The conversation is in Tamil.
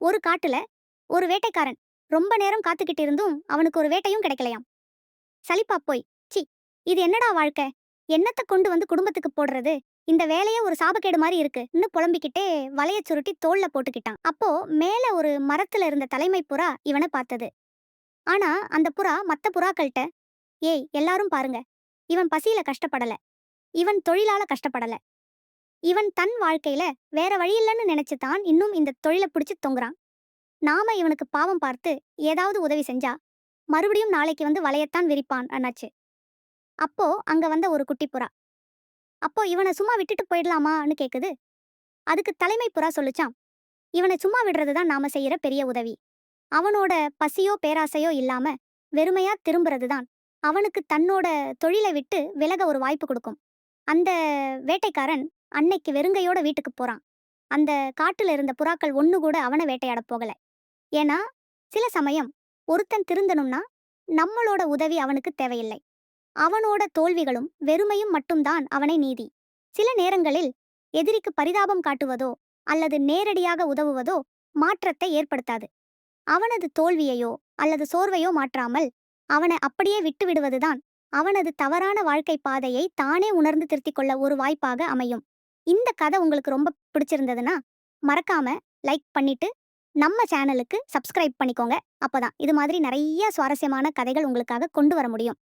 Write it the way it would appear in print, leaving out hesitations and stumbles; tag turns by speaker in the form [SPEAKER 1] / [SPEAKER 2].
[SPEAKER 1] ஒரு காட்டுல ஒரு வேட்டைக்காரன் ரொம்ப நேரம் காத்துக்கிட்டு இருந்தும் அவனுக்கு ஒரு வேட்டையும் கிடைக்கலையாம். சலிப்பா போய், சி, இது என்னடா வாழ்க்கை, என்னத்தை கொண்டு வந்து குடும்பத்துக்கு போடுறது, இந்த வேலையே ஒரு சாபக்கேடு மாதிரி இருக்குன்னு புலம்பிக்கிட்டே வலைய சுருட்டி தோல்ல போட்டுக்கிட்டான். அப்போ மேல ஒரு மரத்துல இருந்த தலைமை புறா இவனை பார்த்தது. ஆனா அந்த புறா மத்த புறாக்கள்கிட்ட, ஏய் எல்லாரும் பாருங்க, இவன் பசியில கஷ்டப்படல, இவன் தொழிலால கஷ்டப்படல, இவன் தன் வாழ்க்கையில வேற வழி இல்லைன்னு நினைச்சு தான் இன்னும் இந்த தொழிலை பிடிச்சு தொங்குறான். நாம இவனுக்கு பாவம் பார்த்து ஏதாவது உதவி செஞ்சா மறுபடியும் நாளைக்கு வந்து வலையத்தான் விரிப்பான் அண்ணாச்சு. அப்போ அங்க வந்த ஒரு குட்டி புறா, அப்போ இவனை சும்மா விட்டுட்டு போயிடலாமான்னு கேக்குது. அதுக்கு தலைமை புறா சொல்லுச்சாம், இவனை சும்மா விடுறது தான் நாம செய்யற பெரிய உதவி. அவனோட பசியோ பேராசையோ இல்லாம வெறுமையா திரும்புறது தான் அவனுக்கு தன்னோட தொழிலை விட்டு விலக ஒரு வாய்ப்பு கொடுக்கும். அந்த வேட்டைக்காரன் அன்னைக்கு வெறுங்கையோட வீட்டுக்கு போறான். அந்த காட்டுல இருந்த புறாக்கள் ஒண்ணு கூட அவனை வேட்டையாட போகல. ஏன்னா சில சமயம் ஒருத்தன் திருந்தணும்னா நம்மளோட உதவி அவனுக்கு தேவையில்லை. அவனோட தோல்விகளும் வெறுமையும் மட்டும்தான் அவனை நீதி. சில நேரங்களில் எதிரிக்கு பரிதாபம் காட்டுவதோ அல்லது நேரடியாக உதவுவதோ மாற்றத்தை ஏற்படுத்தாது. அவனது தோல்வியையோ அல்லது சோர்வையோ மாற்றாமல் அவனை அப்படியே விட்டு விடுவதுதான் அவனது தவறான வாழ்க்கை பாதையை தானே உணர்ந்து திருத்திக் கொள்ள ஒரு வாய்ப்பாக அமையும். இந்த கதை உங்களுக்கு ரொம்ப பிடிச்சிருந்ததுன்னா மறக்காம லைக் பண்ணிட்டு நம்ம சேனலுக்கு சப்ஸ்கிரைப் பண்ணிக்கோங்க. அப்பதான் இது மாதிரி நிறைய சுவாரஸ்யமான கதைகள் உங்களுக்காக கொண்டு வர முடியும்.